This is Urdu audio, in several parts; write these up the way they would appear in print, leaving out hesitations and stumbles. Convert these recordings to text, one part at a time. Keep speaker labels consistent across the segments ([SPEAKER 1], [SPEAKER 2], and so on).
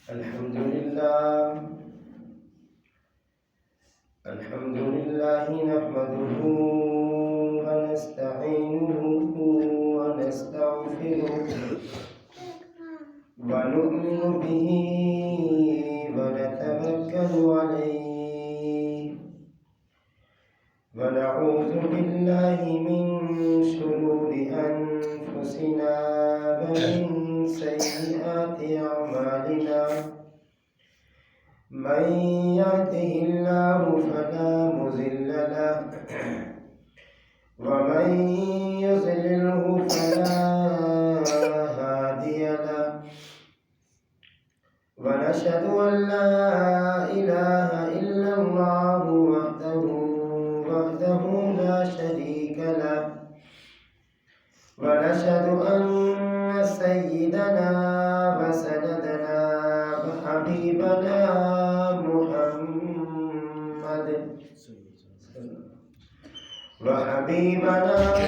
[SPEAKER 1] الحمد لله نحمده ونستعينه ونستغفره ونؤمن به ونتوكل عليه ونعوذ بالله من شرور أنفسنا ومن سيئات أعمالنا من يهده الله فلا مضل له ومن يضلله فلا هادي له ونشهد أن لا إله إلا الله وحده لا شريك له ونشهد أن سيدنا وسندنا وحبيبنا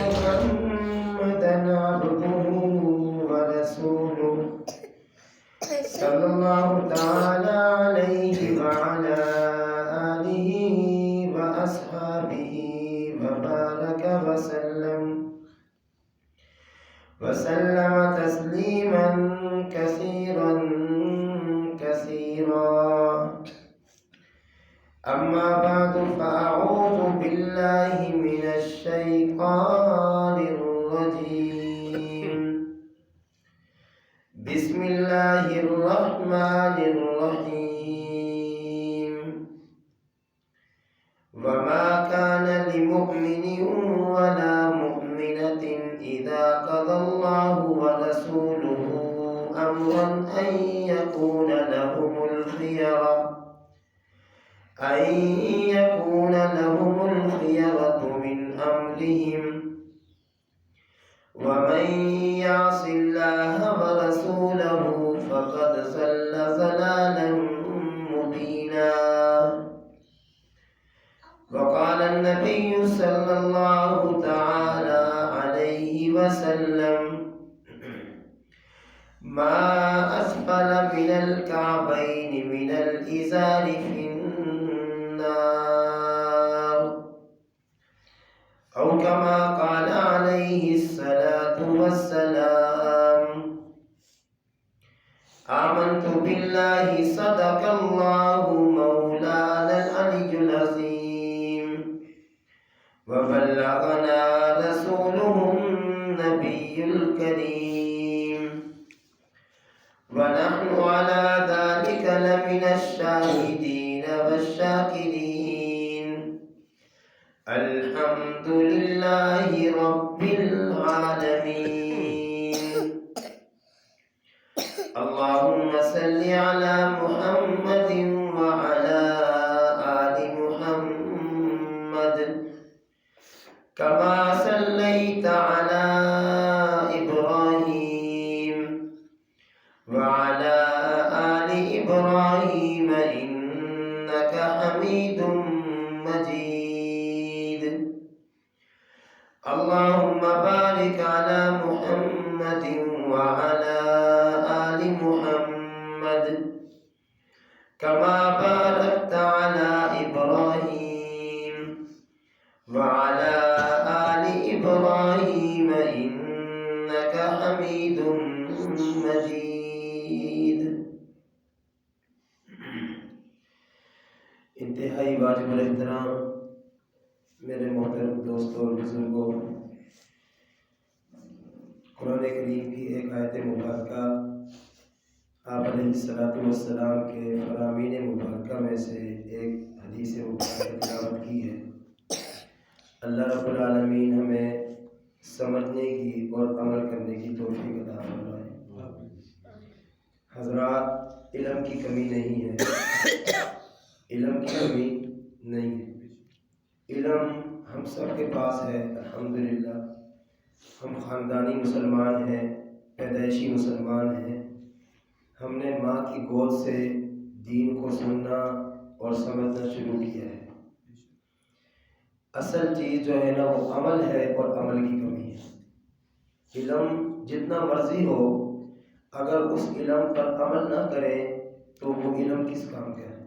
[SPEAKER 1] محمدا عبده ورسوله صلى الله تعالى عليه وعلى آله وأصحابه وبارك وسلم تسليما كثيرا أما بعد فأعوذ بالله من الشيطان الرجيم بسم الله الرحمن الرحيم وما كان لمؤمن ولا مؤمنة إذا قضى الله ورسوله أمرا أن يكون لهم الخيرة من أمرهم ومن يعص الله ورسوله فقد ضل ضلالا مبينا وقال النبي صلى الله تعالى عليه وسلم ما أسفل من الكعبين من الإزار في النار أو كما قال عليه الصلاة والسلام آمنت بالله صدق الله مولانا العلي العظيم وبلغنا رسوله النبي الكريم ونحن على ذلك لمن الشاهدين والشاكرين الحمد لله رب العالمين اللهم صل على محمد وعلى آل محمد كما صليت على إبراهيم وعلى آل إبراهيم إنك حميد مجيد اللهم بارك على محمد وعلى آل محمد كما باركت على إبراهيم وعلى آل إبراهيم إنك حميد مجيد انتہائی واجب الاحترام میرے محترم دوستوں اور بزرگوں، قرآن کریم کی ایک آیت مبارکہ آپ علیہ الصلوۃ والسلام کے فرامین مبارکہ میں سے ایک حدیث مبارکہ تلاوت کی ہے۔ اللہ رب العالمین ہمیں سمجھنے کی اور عمل کرنے کی توفیق عطا فرمائے۔ حضرات، علم کی کمی نہیں ہے، علم کی کمی نہیں ہے، علم ہم سب کے پاس ہے الحمدللہ۔ ہم خاندانی مسلمان ہیں، پیدائشی مسلمان ہیں، ہم نے ماں کی گود سے دین کو سننا اور سمجھنا شروع کیا ہے۔ اصل چیز جو ہے نا وہ عمل ہے، اور عمل کی کمی ہے۔ علم جتنا مرضی ہو، اگر اس علم پر عمل نہ کریں تو وہ علم کس کام کا ہے؟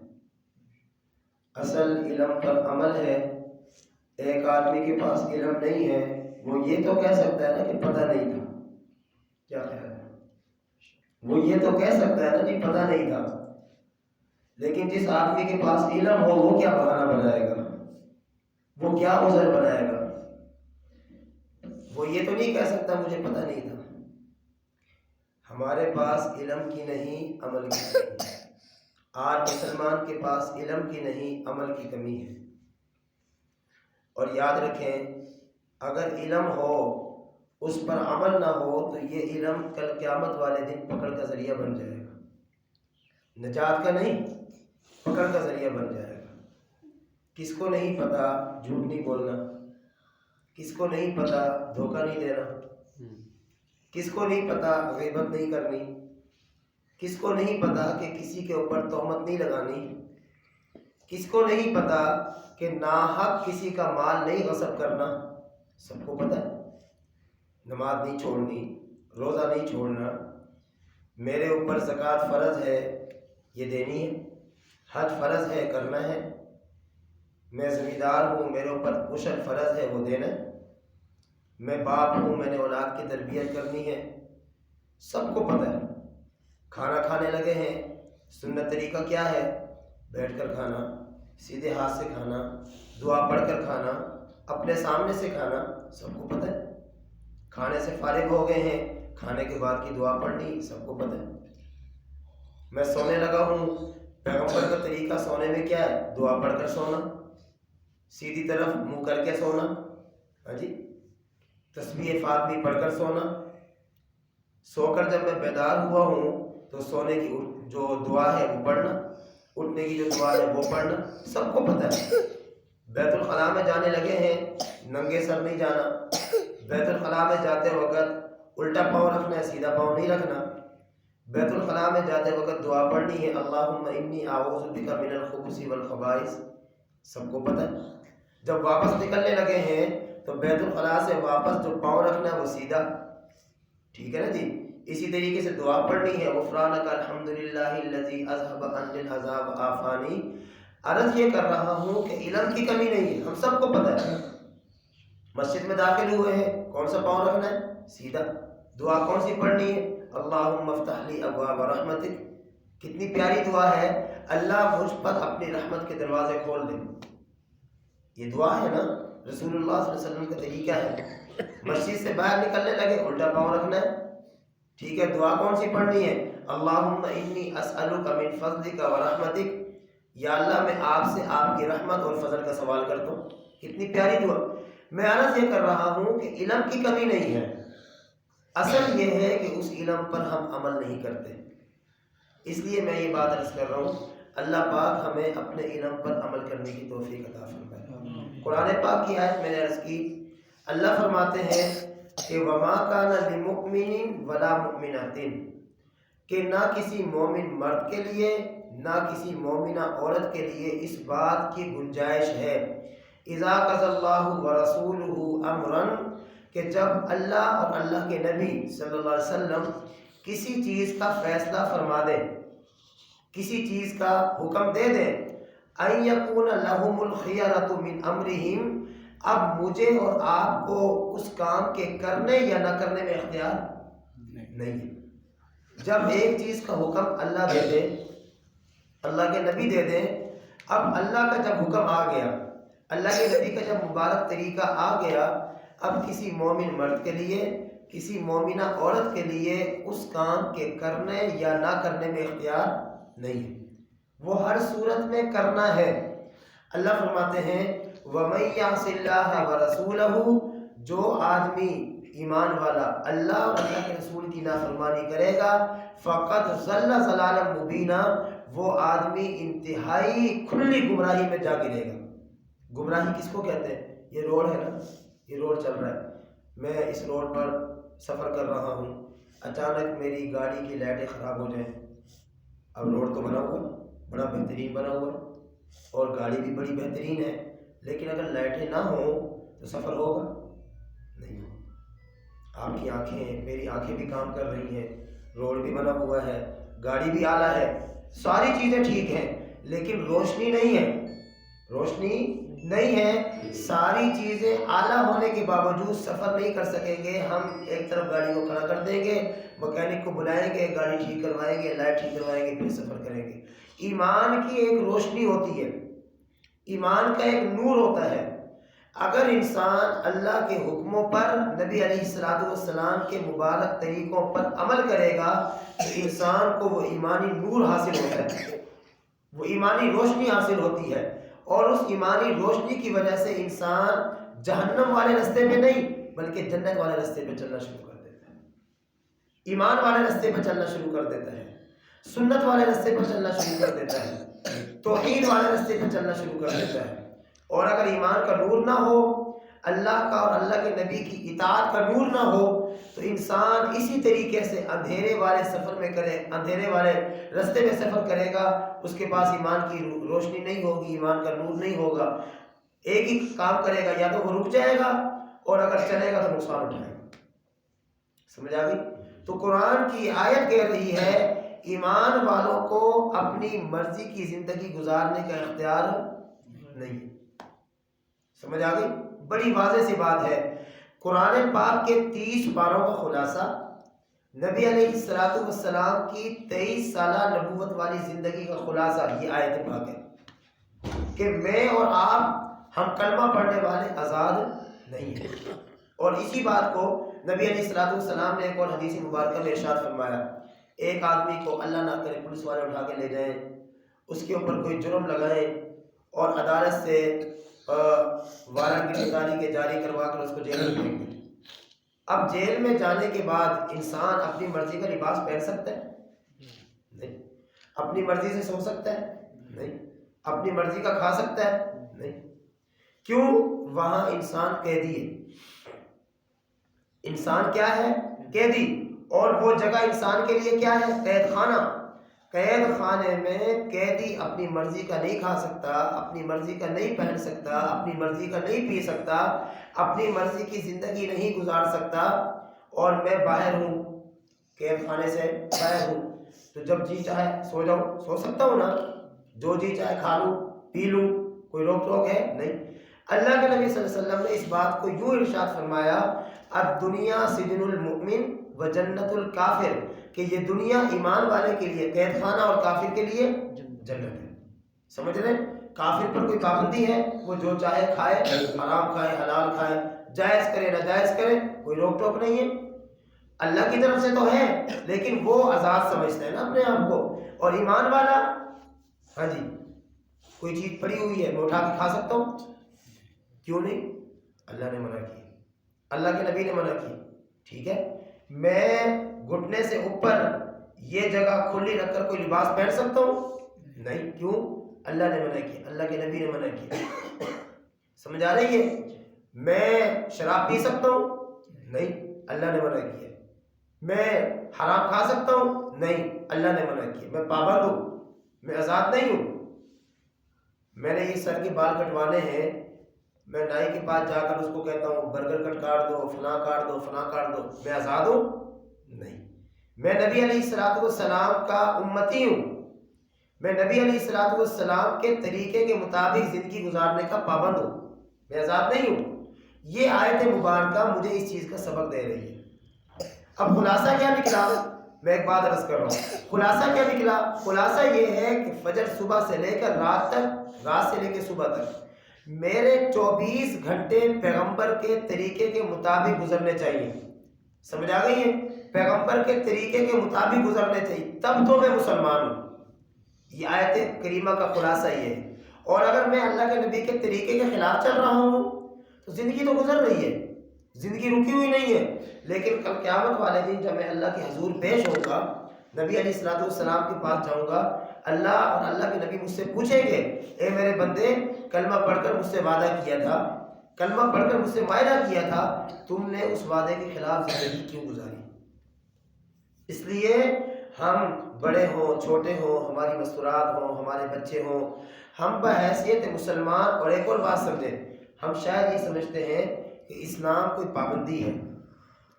[SPEAKER 1] اصل علم پر عمل ہے۔ ایک آدمی کے پاس علم نہیں ہے، وہ یہ تو کہہ سکتا ہے نا کہ پتہ نہیں تھا، کیا خیال ہے؟ وہ یہ تو کہہ سکتا ہے نا کہ پتہ نہیں تھا، لیکن جس آدمی کے پاس علم ہو وہ کیا بہانہ بنائے گا، وہ کیا عذر بنائے گا؟ وہ یہ تو نہیں کہہ سکتا مجھے پتہ نہیں تھا۔ ہمارے پاس علم کی نہیں، عمل کی کمی ہے۔ آج مسلمان کے پاس علم کی نہیں، عمل کی کمی ہے۔ اور یاد رکھیں، اگر علم ہو اس پر عمل نہ ہو تو یہ علم کل قیامت والے دن پکڑ کا ذریعہ بن جائے گا، نجات کا نہیں، پکڑ کا ذریعہ بن جائے گا۔ کس کو نہیں پتا جھوٹ نہیں بولنا، کس کو نہیں پتا دھوکہ نہیں دینا، کس کو نہیں پتا غیبت نہیں کرنی، کس کو نہیں پتا کہ کسی کے اوپر تہمت نہیں لگانی، کس کو نہیں پتا کہ ناحق کسی کا مال نہیں غصب کرنا، سب کو پتا ہے۔ نماز نہیں چھوڑنی، روزہ نہیں چھوڑنا، میرے اوپر زکوٰۃ فرض ہے یہ دینی ہے، حج فرض ہے کرنا ہے، میں ذمہ دار ہوں میرے اوپر عشر فرض ہے وہ دینا ہے، میں باپ ہوں میں نے اولاد کی تربیت کرنی ہے، سب کو پتہ ہے۔ کھانا کھانے لگے ہیں، سنت طریقہ کیا ہے؟ بیٹھ کر کھانا، سیدھے ہاتھ سے کھانا، دعا پڑھ کر کھانا، اپنے سامنے سے کھانا، سب کو پتہ ہے۔ کھانے سے فارغ ہو گئے ہیں، کھانے کے بعد کی دعا پڑھنی، سب کو پتہ ہے۔ میں سونے لگا ہوں، پیغمبر کا طریقہ سونے میں کیا ہے؟ دعا پڑھ کر سونا، سیدھی طرف منہ کر کے سونا، ہاں جی، تسبیح فاطمی پڑھ کر سونا۔ سو کر جب میں بیدار ہوا ہوں تو سونے کی جو دعا ہے وہ پڑھنا، اٹھنے کی جو دعا ہے وہ پڑھنا، سب کو پتہ ہے۔ بیت الخلاء میں جانے لگے ہیں، ننگے سر نہیں جانا، بیت الخلاء میں جاتے وقت الٹا پاؤں رکھنا ہے، سیدھا پاؤں نہیں رکھنا۔ بیت الخلاء میں جاتے وقت دعا پڑھنی ہے، اللہم انی اعوذ بک من الخبث والخبائث، سب کو پتہ ہے۔ جب واپس نکلنے لگے ہیں تو بیت الخلاء سے واپس جو پاؤں رکھنا ہے وہ سیدھا، ٹھیک ہے نا جی۔ اسی طریقے سے دعا پڑھنی ہے، غفرانک الحمدللہ الذی اذھب عنی العذاب عافانی۔ عرض یہ کر رہا ہوں کہ علم کی کمی نہیں ہے، ہم سب کو پتہ ہے۔ مسجد میں داخل ہوئے ہیں، کون سا پاؤں رکھنا ہے؟ سیدھا۔ دعا کون سی پڑھنی ہے؟ اللہم افتح لی ابواب رحمتک، کتنی پیاری دعا ہے، اللہ مجھ پر اپنی رحمت کے دروازے کھول دے، یہ دعا ہے نا، رسول اللہ صلی اللہ علیہ وسلم کا طریقہ ہے۔ مسجد سے باہر نکلنے لگے الٹا پاؤں رکھنا ہے، ٹھیک ہے۔ دعا کون سی پڑھنی ہے؟ اللہم انی اسألک من فضلک ورحمتک، یا اللہ میں آپ سے آپ کی رحمت اور فضل کا سوال کرتا ہوں، کتنی پیاری دعا۔ میں عرض یہ کر رہا ہوں کہ علم کی کمی نہیں ہے، اصل یہ ہے کہ اس علم پر ہم عمل نہیں کرتے۔ اس لیے میں یہ بات عرض کر رہا ہوں، اللہ پاک ہمیں اپنے علم پر عمل کرنے کی توفیق عطا فرمائے۔ قرآن پاک کی آیت میں نے عرض کی، اللہ فرماتے ہیں کہ وما کان لمؤمن ولا مؤمنۃ، کہ نہ کسی مومن مرد کے لیے نہ کسی مومنہ عورت کے لیے اس بات کی گنجائش ہے، اذا قضى اللہ ورسولہ امرا، کہ جب اللہ اور اللہ کے نبی صلی اللہ علیہ وسلم کسی چیز کا فیصلہ فرما دیں، کسی چیز کا حکم دے دیں، ان یکون لہم الخیرۃ من امرہم، اب مجھے اور آپ کو اس کام کے کرنے یا نہ کرنے میں اختیار نہیں ہے۔ جب ایک چیز کا حکم اللہ دے دے، اللہ کے نبی دے دیں، اب اللہ کا جب حکم آ گیا، اللہ کے نبی کا جب مبارک طریقہ آ گیا، اب کسی مومن مرد کے لیے کسی مومنہ عورت کے لیے اس کام کے کرنے یا نہ کرنے میں اختیار نہیں ہے، وہ ہر صورت میں کرنا ہے۔ اللہ فرماتے ہیں وَمَن يَعْصِ اللَّهَ وَرَسُولَهُ، جو آدمی ایمان والا اللہ اور اللہ کے رسول کی نافرمانی کرے گا، فَقَدْ ضَلَّ ضَلَالًا مُبِينًا، وہ آدمی انتہائی کھلی گمراہی میں جا گرے گا۔ گمراہی کس کو کہتے ہیں؟ یہ روڈ ہے نا، یہ روڈ چل رہا ہے، میں اس روڈ پر سفر کر رہا ہوں، اچانک میری گاڑی کی لائٹیں خراب ہو جائیں، اب روڈ تو بنا ہوا بڑا بہترین بنا ہوا اور گاڑی بھی بڑی بہترین ہے، لیکن اگر لائٹیں نہ ہوں تو سفر ہوگا نہیں ہوگا۔ آپ کی آنکھیں، میری آنکھیں بھی کام کر رہی ہیں، روڈ بھی بنا ہوا ہے، گاڑی بھی اعلیٰ ہے، ساری چیزیں ٹھیک ہیں لیکن روشنی نہیں ہے، روشنی نہیں ہے، ساری چیزیں اعلیٰ ہونے کے باوجود سفر نہیں کر سکیں گے۔ ہم ایک طرف گاڑی کو کھڑا کر دیں گے، مکینک کو بلائیں گے، گاڑی ٹھیک کروائیں گے، لائٹ ٹھیک کروائیں گے، پھر سفر کریں گے۔ ایمان کی ایک روشنی ہوتی ہے، ایمان کا ایک نور ہوتا ہے۔ اگر انسان اللہ کے حکموں پر، نبی علیہ السلام کے مبارک طریقوں پر عمل کرے گا تو انسان کو وہ ایمانی نور حاصل ہوتا ہے، وہ ایمانی روشنی حاصل ہوتی ہے، اور اس ایمانی روشنی کی وجہ سے انسان جہنم والے رستے پہ نہیں بلکہ جنت والے رستے پہ چلنا شروع کر دیتا ہے، ایمان والے رستے پہ چلنا شروع کر دیتا ہے، سنت والے رستے پہ چلنا شروع کر دیتا ہے، توحید والے رستے پہ چلنا شروع کر دیتا ہے۔ اور اگر ایمان کا نور نہ ہو، اللہ کا اور اللہ کے نبی کی اطاعت کا نور نہ ہو، تو انسان اسی طریقے سے اندھیرے والے سفر میں کرے، اندھیرے والے رستے میں سفر کرے گا، اس کے پاس ایمان کی روشنی نہیں ہوگی، ایمان کا نور نہیں ہوگا، ایک ہی کام کرے گا، یا تو وہ رک جائے گا اور اگر چلے گا تو نقصان اٹھائے گا۔ سمجھ آ گئی؟ تو قرآن کی آیت کہہ رہی ہے ایمان والوں کو اپنی مرضی کی زندگی گزارنے کا اختیار نہیں۔ سمجھ آ گئی؟ بڑی واضح سی بات ہے۔ قرآن پاک کے 30 پاروں کا خلاصہ، نبی علیہ السلام کی 23 سالہ نبوت والی زندگی کا خلاصہ یہ آیت پاک ہے کہ میں اور آپ، ہم کلمہ پڑھنے والے آزاد نہیں ہیں۔ اور اسی بات کو نبی علیہ السلام نے ایک اور حدیث مبارکہ میں ارشاد فرمایا، ایک آدمی کو اللہ نہ کرے پولیس والے اٹھا کے لے جائیں، اس کے اوپر کوئی جرم لگائیں اور عدالت سے وارنٹ کی تاریخ جاری کروا کر اس کو جیل میں پھینک دیں۔ اب جیل میں جانے کے بعد انسان اپنی مرضی کا لباس پہن سکتا ہے؟ نہیں۔ اپنی مرضی سے سو سکتا ہے؟ نہیں۔ اپنی مرضی کا کھا سکتا ہے؟ نہیں۔ کیوں؟ وہاں انسان قیدی ہے۔ انسان کیا ہے؟ قیدی۔ اور وہ جگہ انسان کے لیے کیا ہے؟ قید خانہ۔ قید خانے میں قیدی اپنی مرضی کا نہیں کھا سکتا، اپنی مرضی کا نہیں پہن سکتا، اپنی مرضی کا نہیں پی سکتا، اپنی مرضی کی زندگی نہیں گزار سکتا۔ اور میں باہر ہوں، قید خانے سے باہر ہوں، تو جب جی چاہے سو جاؤں، سو سکتا ہوں نا، جو جی چاہے کھا لوں پی لوں، کوئی روک ٹوک ہے؟ نہیں۔ اللہ کے نبی صلی اللہ علیہ وسلم نے اس بات کو یوں ارشاد فرمایا، الدنیا سجن المؤمن و جنت الکافر، کہ یہ دنیا ایمان والے کے لیے قید خانہ اور کافر کے لیے جنت ہے۔ سمجھ رہے ہیں؟ کافر پر کوئی پابندی ہے، وہ جو چاہے کھائے، حرام کھائے حلال کھائے، جائز کرے ناجائز کرے، کوئی روک ٹوک نہیں ہے۔ اللہ کی طرف سے تو ہے لیکن وہ آزاد سمجھتے ہیں نا اپنے آپ کو۔ اور ایمان والا، ہاں جی، کوئی چیز پڑی ہوئی ہے میں اٹھا کے کھا سکتا ہوں، کیوں نہیں؟ اللہ نے منع کی، اللہ کے نبی نے منع کی، ٹھیک ہے۔ میں گھٹنے سے اوپر یہ جگہ کھلی رکھ کر کوئی لباس پہن سکتا ہوں؟ نہیں۔ کیوں؟ اللہ نے منع کی، اللہ کے نبی نے منع کی۔ سمجھ آ رہی ہے؟ میں شراب پی سکتا ہوں؟ نہیں، اللہ نے منع کیا۔ میں حرام کھا سکتا ہوں؟ نہیں، اللہ نے منع کیا۔ میں پابند ہوں، میں آزاد نہیں ہوں۔ میں نے یہ سر کے بال کٹوانے ہیں، میں نائی کے پاس جا کر اس کو کہتا ہوں برگر کٹ کاٹ دو، فلاں کاٹ دو، فلاں کاٹ دو، میں آزاد ہوں؟ نہیں۔ میں نبی علیہ السلام کا امتی ہوں، میں نبی علیہ السلام کے طریقے کے مطابق زندگی گزارنے کا پابند ہوں، میں آزاد نہیں ہوں۔ یہ آیت مبارکہ مجھے اس چیز کا سبق دے رہی ہے۔ اب خلاصہ کیا نکلا؟ میں ایک بات عرض کر رہا ہوں، خلاصہ کیا نکلا؟ خلاصہ یہ ہے کہ فجر صبح سے لے کر رات تک، رات سے لے کے صبح تک میرے 24 گھنٹے پیغمبر کے طریقے کے مطابق گزرنے چاہیے۔ سمجھ آ گئی ہے؟ پیغمبر کے طریقے کے مطابق گزرنے چاہیے، تب تو میں مسلمان ہوں۔ یہ آیت کریمہ کا خلاصہ یہ ہے۔ اور اگر میں اللہ کے نبی کے طریقے کے خلاف چل رہا ہوں تو زندگی تو گزر رہی ہے، زندگی رکی ہوئی نہیں ہے، لیکن کل قیامت والے دن جب میں اللہ کے حضور پیش ہوں گا، نبی علیہ السلام کے پاس جاؤں گا، اللہ اور اللہ کے نبی مجھ سے پوچھیں گے، اے میرے بندے، کلمہ پڑھ کر مجھ سے وعدہ کیا تھا، کلمہ پڑھ کر مجھ سے معاہدہ کیا تھا، تم نے اس وعدے کے خلاف زندگی کیوں گزاری؟ اس لیے ہم بڑے ہوں چھوٹے ہوں، ہماری مستورات ہوں، ہمارے بچے ہوں، ہم بحیثیت مسلمان، اور ایک اور بات سمجھیں، ہم شاید یہ سمجھتے ہیں کہ اسلام کوئی پابندی ہے،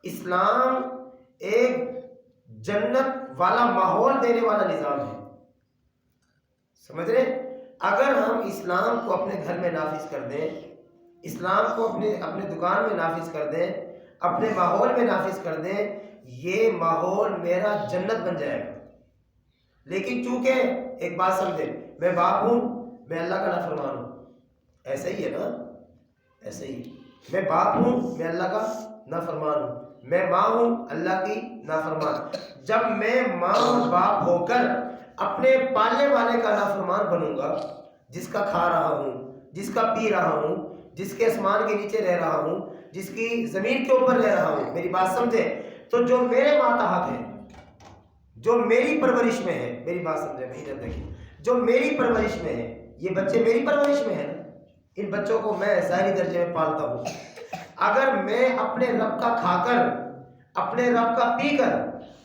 [SPEAKER 1] اسلام ایک جنت والا ماحول دینے والا نظام ہے۔ سمجھ رہے؟ اگر ہم اسلام کو اپنے گھر میں نافذ کر دیں، اسلام کو اپنے دکان میں نافذ کر دیں، اپنے ماحول میں نافذ کر دیں، یہ ماحول میرا جنت بن جائے گا۔ لیکن چونکہ ایک بات سمجھے، میں باپ ہوں، میں اللہ کا نافرمان ہوں، ایسا ہی ہے نا؟ ایسے ہی میں باپ ہوں، میں اللہ کا نافرمان ہوں، میں ماں ہوں، اللہ کی نافرمان۔ جب میں ماں اور باپ ہو کر اپنے پالنے والے کا نافرمان بنوں گا، جس کا کھا رہا ہوں، جس کا پی رہا ہوں، جس کے آسمان کے نیچے رہ رہا ہوں، جس کی زمین کے اوپر رہ رہا ہوں، میری بات سمجھے، تو جو میرے ماتحت ہے، جو میری پرورش میں ہے، میری بات سمجھے، ادھر دیکھیں، جو میری پرورش میں ہے، یہ بچے میری پرورش میں ہیں نا، ان بچوں کو میں ظاہری درجے میں پالتا ہوں۔ اگر میں اپنے رب کا کھا کر، اپنے رب کا پی کر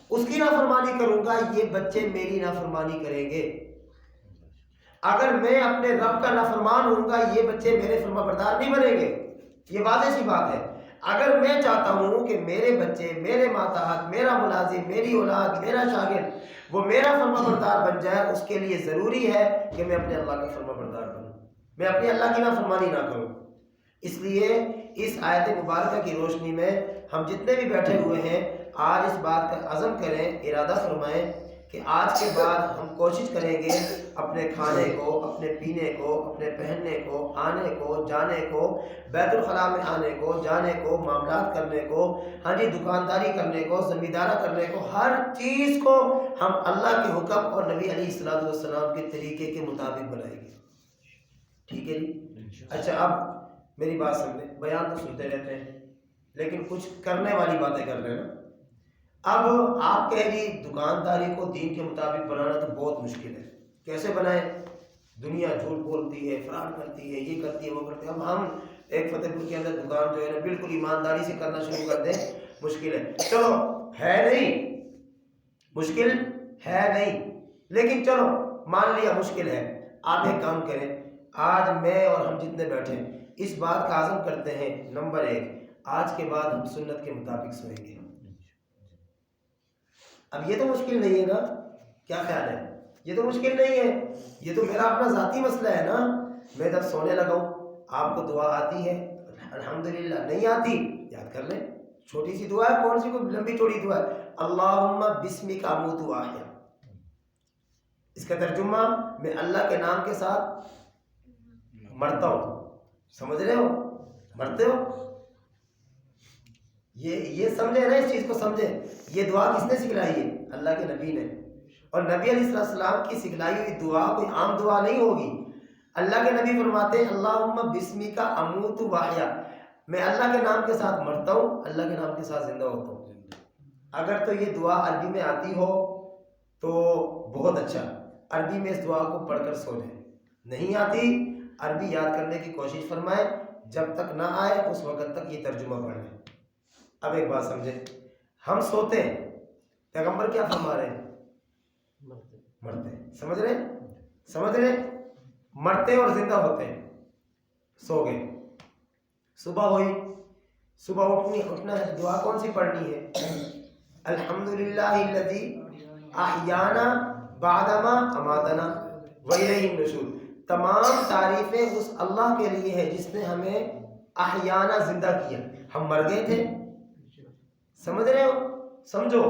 [SPEAKER 1] اس کی نافرمانی کروں گا، یہ بچے میری نافرمانی کریں گے۔ اگر میں اپنے رب کا نافرمان ہوں گا، یہ بچے میرے فرما بردار نہیں بنیں گے۔ یہ واضح سی بات ہے۔ اگر میں چاہتا ہوں کہ میرے بچے، میرے ماتحت، میرا ملازم، میری اولاد، میرا شاگرد وہ میرا فرما بردار بن جائے، اس کے لیے ضروری ہے کہ میں اپنے اللہ کا فرما بردار بنوں، میں اپنی اللہ کی نافرمانی نہ کروں۔ اس لیے اس آیت مبارکہ کی روشنی میں ہم جتنے بھی بیٹھے ہوئے ہیں، آج اس بات کا عزم کریں، ارادہ فرمائیں کہ آج کے بعد ہم کوشش کریں گے اپنے کھانے کو، اپنے پینے کو، اپنے پہننے کو، آنے کو، جانے کو، بیت الخلاء میں آنے کو، جانے کو، معاملات کرنے کو، ہاں جی دکانداری کرنے کو، زمیندارہ کرنے کو، ہر چیز کو ہم اللہ کے حکم اور نبی علیہ الصلوۃ والسلام کے طریقے کے مطابق بنائیں گے۔ ٹھیک ہے جی؟ اچھا، اب میری بات سمجھیں، بیان تو سنتے رہتے ہیں لیکن کچھ کرنے والی باتیں کر رہے ہیں نا۔ اب آپ کہہ جی دکانداری کو دین کے مطابق بنانا تو بہت مشکل ہے، کیسے بنائیں؟ دنیا جھوٹ بولتی ہے، فراڈ کرتی ہے، یہ کرتی ہے، وہ کرتی ہے۔ اب ہم ایک فتح پور کے اندر دکان جو ہے نا بالکل ایمانداری سے کرنا شروع کر دیں، مشکل ہے۔ چلو ہے نہیں، مشکل ہے نہیں، لیکن چلو مان لیا مشکل ہے۔ آپ ایک کام کریں، آج میں اور ہم جتنے بیٹھے ہیں اس بات کا عزم کرتے ہیں، نمبر 1، آج کے بعد ہم سنت کے مطابق سوئیں گے۔ اب یہ تو مشکل نہیں ہے نا؟ کیا خیال ہے؟ یہ تو مشکل نہیں ہے، یہ تو میرا اپنا ذاتی مسئلہ ہے نا۔ میں جب سونے لگا ہوں، آپ کو دعا آتی ہے الحمدللہ، نہیں آتی یاد کر لیں، چھوٹی سی دعا ہے، کون سی کوئی لمبی چوڑی دعا ہے، اللہم بسمک اموت واحیا۔ اس کا ترجمہ میں اللہ کے نام کے ساتھ مرتا ہوں۔ سمجھ رہے ہو؟ مرتے ہو؟ یہ سمجھے نا، اس چیز کو سمجھے۔ یہ دعا کس نے سکھلائی ہے؟ اللہ کے نبی نے۔ اور نبی علیہ السلام کی سکھلائی ہوئی دعا کوئی عام دعا نہیں ہوگی۔ اللہ کے نبی فرماتے ہیں اللہم بسمک اموت واحیا، میں اللہ کے نام کے ساتھ مرتا ہوں، اللہ کے نام کے ساتھ زندہ ہوتا ہوں۔ اگر تو یہ دعا عربی میں آتی ہو تو بہت اچھا، عربی میں اس دعا کو پڑھ کر سو جائیں۔ نہیں آتی، عربی یاد کرنے کی کوشش فرمائیں، جب تک نہ آئے اس وقت تک یہ ترجمہ پڑھ لیں۔ اب ایک بات سمجھیں، ہم سوتے ہیں، پیغمبر کیا فرما رہے ہیں؟ مرتے ہیں۔ سمجھ رہے ہیں؟ سمجھ رہے ہیں؟ مرتے اور زندہ ہوتے ہیں۔ سو گئے، صبح ہوئی، صبح اٹھنا ہے، دعا کون سی پڑھنی ہے؟ الحمدللہ الذی احیانا بعدما اماتنا والیہ النشور۔ تمام تعریفیں اس اللہ کے لیے ہے جس نے ہمیں احیانا زندہ کیا۔ ہم مر گئے تھے، سمجھ رہے ہو؟ سمجھو،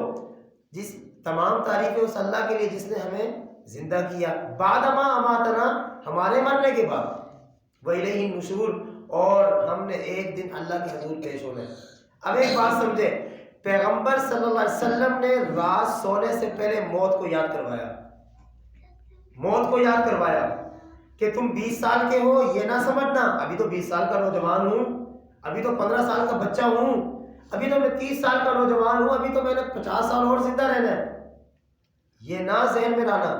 [SPEAKER 1] جس تمام تعریفیں اس اللہ کے لیے جس نے ہمیں زندہ کیا، بعدما اماتنا، ہمارے مرنے کے بعد، والیہ النشور، اور ہم نے ایک دن اللہ کے حضور پیش ہونا ہے۔ اب ایک بات سمجھے، پیغمبر صلی اللہ علیہ وسلم نے رات سونے سے پہلے موت کو یاد کروایا، موت کو یاد کروایا کہ تم 20 سال کے ہو، یہ نہ سمجھنا ابھی تو 20 سال کا نوجوان ہوں، ابھی تو 15 سال کا بچہ ہوں، ابھی تو میں 30 سال کا نوجوان ہوں، ابھی تو میں نے 50 سال اور زندہ رہنا ہے، یہ نہ ذہن میں لانا۔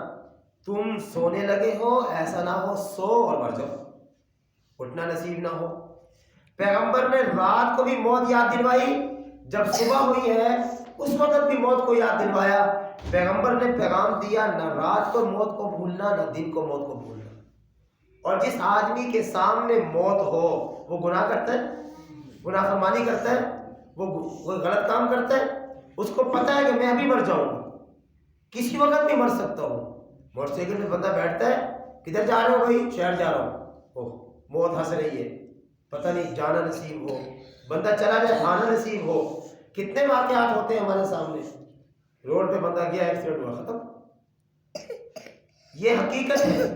[SPEAKER 1] تم سونے لگے ہو، ایسا نہ ہو سو اور مر جاؤ، اٹھنا نصیب نہ ہو۔ پیغمبر نے رات کو بھی موت یاد دلوائی، جب صبح ہوئی ہے اس وقت بھی موت کو یاد دلوایا۔ پیغمبر نے پیغام دیا، نہ رات کو موت کو بھولنا، نہ دن کو موت کو بھولنا۔ اور جس آدمی کے سامنے موت ہو وہ گناہ کرتا ہے، گناہ فرمانی کرتا ہے، وہ غلط کام کرتا ہے، اس کو پتہ ہے کہ میں ابھی مر جاؤں گا، کسی وقت بھی مر سکتا ہوں۔ موٹر سائیکل پہ بندہ بیٹھتا ہے، کدھر جا رہے ہو بھائی؟ شہر جا رہا ہوں. اوہ موت ہنس رہی ہے، پتہ نہیں جانا نصیب ہو، بندہ چلا جائے آنا نصیب ہو. کتنے واقعات ہوتے ہیں ہمارے سامنے، روڈ پہ بندہ گیا ایکسیڈنٹ ہوا ختم. یہ حقیقت ہے.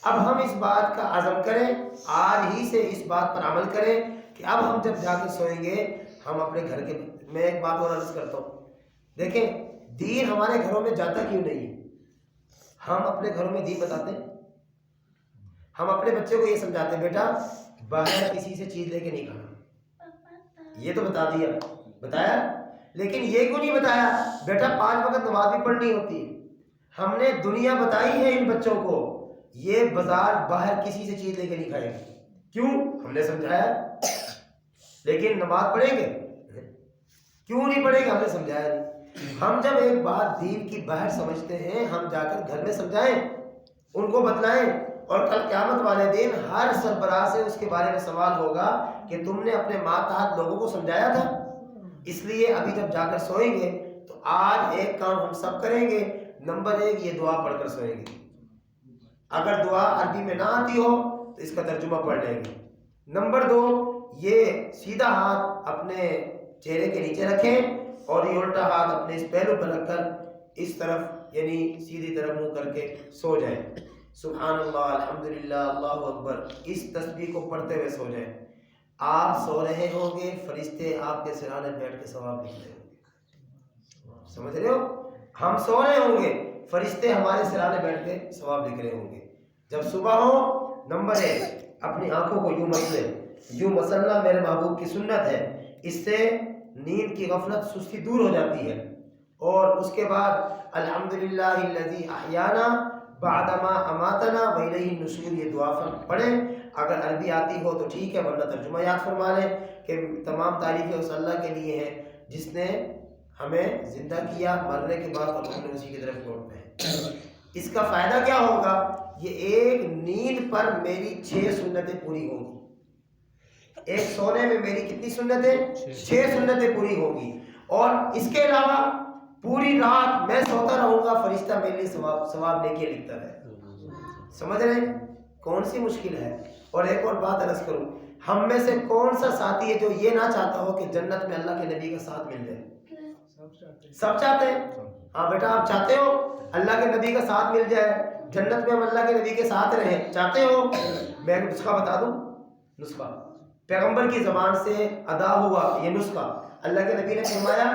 [SPEAKER 1] اب ہم اس بات کا عزم کریں، آج ہی سے اس بات پر عمل کریں کہ اب ہم جب جا کے سوئیں گے ہم اپنے گھر کے. میں ایک بات اور عرض کرتا ہوں، دیکھیں دین ہمارے گھروں میں جاتا کیوں نہیں ہے؟ ہم اپنے گھروں میں دین بتاتے ہیں، ہم اپنے بچے کو یہ سمجھاتے ہیں بیٹا باہر کسی سے چیز لے کے نہیں کھانا، یہ تو بتا دیا بتایا، لیکن یہ کیوں نہیں بتایا بیٹا 5 وقت نماز بھی پڑھنی ہوتی ہے. ہم نے دنیا بتائی ہے ان بچوں کو، یہ بازار باہر کسی سے چیز لے کے نہیں کھائے گا. کیوں؟ ہم نے سمجھایا. لیکن نماز پڑھیں گے؟ کیوں نہیں پڑھیں گے؟ ہم نے سمجھایا نہیں. ہم جب ایک بات دین کی باہر سمجھتے ہیں ہم جا کر گھر میں سمجھائیں، ان کو بتلائیں، اور کل قیامت والے دن ہر سربراہ سے اس کے بارے میں سوال ہوگا کہ تم نے اپنے ماتحت لوگوں کو سمجھایا تھا. اس لیے ابھی جب جا کر سوئیں گے تو آج ایک کام ہم سب کریں گے. نمبر 1 یہ دعا پڑھ کر سوئیں گے. اگر دعا عربی میں نہ آتی ہو تو اس کا ترجمہ پڑھ لیں گے. نمبر 2 یہ سیدھا ہاتھ اپنے چہرے کے نیچے رکھیں اور یہ الٹا ہاتھ اپنے اس پہلو پر رکھ کر اس طرف یعنی سیدھی طرف منہ کر کے سو جائیں. سبحان اللہ الحمدللہ اللہ اکبر اس تسبیح کو پڑھتے ہوئے سو جائیں. آپ سو رہے ہوں گے، فرشتے آپ کے سرانے بیٹھ کے ثواب لکھ رہے ہوں گے. سمجھ رہے ہو؟ ہم سو رہے ہوں گے، فرشتے ہمارے سرانے بیٹھ کے ثواب لکھ رہے ہوں گے. جب صبح ہو نمبر 1 اپنی آنکھوں کو یوں مسلیں. یوں مسلنا میرے محبوب کی سنت ہے، اس سے نیند کی غفلت سستی دور ہو جاتی ہے. اور اس کے بعد الحمدللہ الذی احیانا بعدما اماتنا والیہ النشور یہ دعا پڑھیں. اگر عربی آتی ہو تو ٹھیک ہے، ورنہ ترجمہ یاد فرما لیں کہ تمام تعریفیں اس اللہ کے لیے ہیں جس نے ہمیں زندہ کیا مرنے کے بعد اور ہم نے اسی کی طرف لوٹنا ہے. اس کا فائدہ کیا ہوگا؟ یہ ایک نیند پر میری 6 سنتیں پوری ہوں گی. ایک سونے میں میری کتنی سنتیں؟ 6 سنتیں پوری ہوگی. اور اس کے علاوہ پوری رات میں سوتا رہوں گا، فرشتہ میرے لیے ثواب نیکی لکھتا ہے. سمجھ رہے ہیں کون سی مشکل ہے؟ اور ایک اور بات عرض کروں، ہم میں سے کون سا ساتھی ہے جو یہ نہ چاہتا ہو کہ جنت میں اللہ کے نبی کا ساتھ مل جائے؟ سب چاہتے ہیں. ہاں بیٹا آپ چاہتے ہو اللہ کے نبی کا ساتھ مل جائے، جنت میں ہم اللہ کے نبی کے ساتھ رہیں، چاہتے ہو؟ میں نسخہ بتا دوں. نسخہ پیغمبر کی زبان سے ادا ہوا یہ نسخہ. اللہ کے نبی نے فرمایا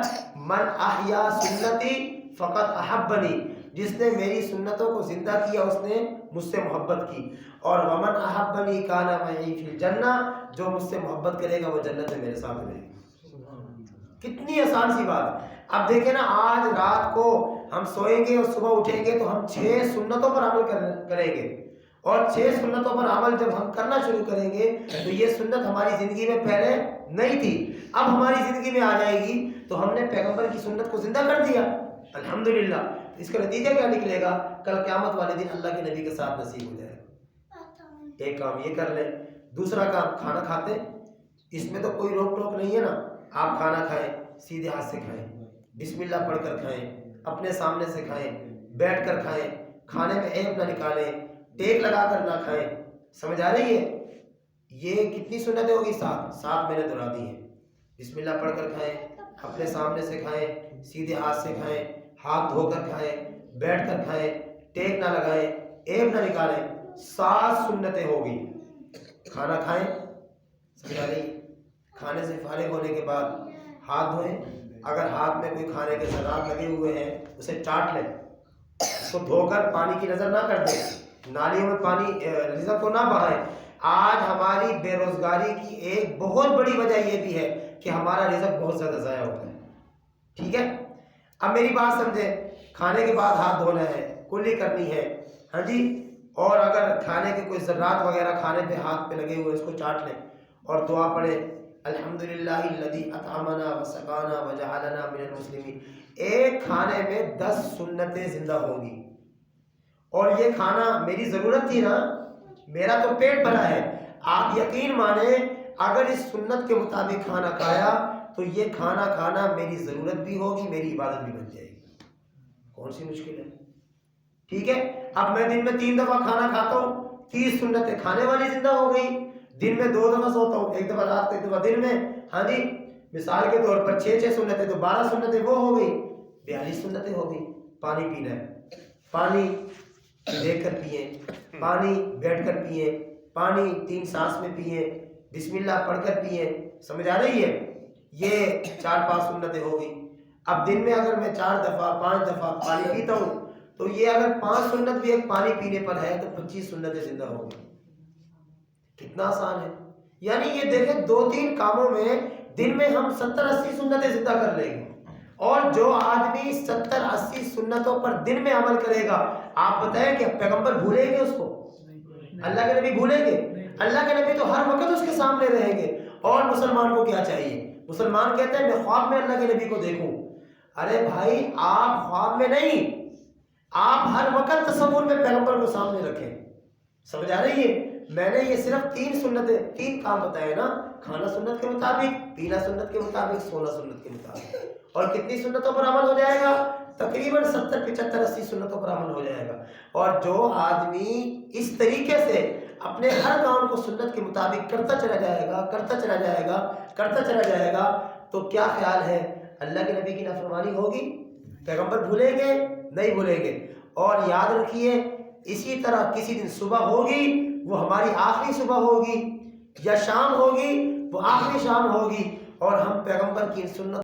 [SPEAKER 1] من احیا سنتی فقط احبنی، جس نے میری سنتوں کو زندہ کیا اس نے مجھ سے محبت کی. اور ومن احبنی کان معی فی الجنہ، جو مجھ سے محبت کرے گا وہ جنت میں میرے ساتھ رہے گا. کتنی آسان سی بات. اب دیکھیں نا آج رات کو ہم سوئیں گے اور صبح اٹھیں گے تو ہم 6 سنتوں پر عمل کریں گے. اور 6 سنتوں پر عمل جب ہم کرنا شروع کریں گے تو یہ سنت ہماری زندگی میں پہلے نہیں تھی، اب ہماری زندگی میں آ جائے گی. تو ہم نے پیغمبر کی سنت کو زندہ کر دیا الحمدللہ. اس کا نتیجہ کیا نکلے گا؟ کل قیامت والے دن اللہ کے نبی کے ساتھ نصیب ہو جائے گا. ایک کام یہ کر لیں. دوسرا کام کھانا کھاتے اس میں تو کوئی روک ٹوک نہیں ہے نا. آپ کھانا کھائیں سیدھے ہاتھ سے کھائیں، بسم اللہ پڑھ کر کھائیں، اپنے سامنے سے کھائیں، بیٹھ کر کھائیں، کھانے میں عیب نہ نکالیں، ٹیک لگا کر نہ کھائیں. سمجھ آ رہی ہے؟ یہ کتنی سنتیں ہوگی؟ 7 میں نے دہرا دی ہیں. بسم اللہ پڑھ کر کھائیں، اپنے سامنے سے کھائیں، سیدھے ہاتھ سے کھائیں، ہاتھ دھو کر کھائیں، بیٹھ کر کھائیں، ٹیک نہ لگائیں، عیب نہ نکالیں. 7 سنتیں ہوگی. کھانا کھائیں. سمجھ آ رہی؟ کھانے سے فارغ ہونے کے بعد ہاتھ دھوئیں. اگر ہاتھ میں کوئی کھانے کے ذرات لگے ہوئے ہیں اسے چاٹ لیں. اس کو دھو کر پانی کی نظر نہ کر دیں، نالیوں میں پانی رزق کو نہ بہائیں. آج ہماری بے روزگاری کی ایک بہت بڑی وجہ یہ بھی ہے کہ ہمارا رزق بہت زیادہ ضائع ہوتا ہے. ٹھیک ہے؟ اب میری بات سمجھیں. کھانے کے بعد ہاتھ دھونا ہے، کلی کرنی ہے. ہاں جی. اور اگر کھانے کے کوئی ذرات وغیرہ کھانے پہ ہاتھ پہ لگے ہوئے اس کو چاٹ لیں اور دعا پڑھیں الحمدللہ الذی اطعمنا وسقانا وجعلنا من المسلمین. ایک کھانے میں 10 سنتیں زندہ ہوں گی. اور یہ کھانا میری ضرورت تھی نا، میرا تو پیٹ بھرا ہے. آپ یقین مانیں اگر اس سنت کے مطابق کھانا کھایا تو یہ کھانا کھانا میری ضرورت بھی ہوگی، میری عبادت بھی بن جائے گی. کون سی مشکل ہے؟ ٹھیک ہے. اب میں دن میں 3 دفعہ کھانا کھاتا ہوں, 30 سنتیں کھانے والی زندہ ہو گئی. دن میں 2 دفعہ سوتا ہوں, 1 دفعہ رات کو 1 دفعہ دن میں. ہاں جی, مثال کے طور پر 6 سنتیں تو 12 سنتیں وہ ہو گئی, 42 سنتیں ہو گئی. پانی پینا ہے, پانی دیکھ کر پیئیں, پانی بیٹھ کر پیئیں, پانی 3 سانس میں پیئیں, بسم اللہ پڑھ کر پیئیں. سمجھ آ رہی ہے؟ یہ 4-5 سنتیں ہو گئی. اب دن میں اگر میں 4 دفعہ 5 دفعہ پانی پیتا ہوں تو یہ اگر 5 سنت بھی ایک پانی پینے پر ہے تو 25 سنتیں زندہ ہو گئی. کتنا آسان ہے. یعنی یہ دیکھیں 2-3 کاموں میں دن میں ہم 70-80 سنتیں زندہ کر لیں گے. اور جو آدمی 70-80 سنتوں پر دن میں عمل کرے گا, آپ بتائیں کہ پیغمبر بھولیں گے اس کو؟ اللہ کے نبی بھولیں گے؟ اللہ کے نبی تو ہر وقت اس کے سامنے رہیں گے. اور مسلمان کو کیا چاہیے؟ مسلمان کہتے ہیں میں خواب میں اللہ کے نبی کو دیکھوں. ارے بھائی, آپ خواب میں نہیں, آپ ہر وقت تصور میں پیغمبر کو سامنے رکھیں. سمجھ آ رہی ہے؟ میں نے یہ صرف 3 کام بتائے نا. کھانا سنت کے مطابق, پینا سنت کے مطابق, سونا سنت کے مطابق. اور کتنی سنتوں پر عمل ہو جائے گا؟ تقریباً 70-75-80 سنتوں پر عمل ہو جائے گا. اور جو آدمی اس طریقے سے اپنے ہر کام کو سنت کے مطابق کرتا چلا جائے گا, کرتا چلا جائے گا, کرتا چلا جائے گا, تو کیا خیال ہے اللہ کے نبی کی نافرمانی ہوگی؟ پیغمبر بھولیں گے؟ نہیں بھولیں گے. اور یاد رکھیے, اسی طرح کسی دن صبح ہوگی وہ ہماری آخری صبح ہوگی, یا شام ہوگی وہ آخری شام ہوگی, اور ہم پیغمبر کی سنت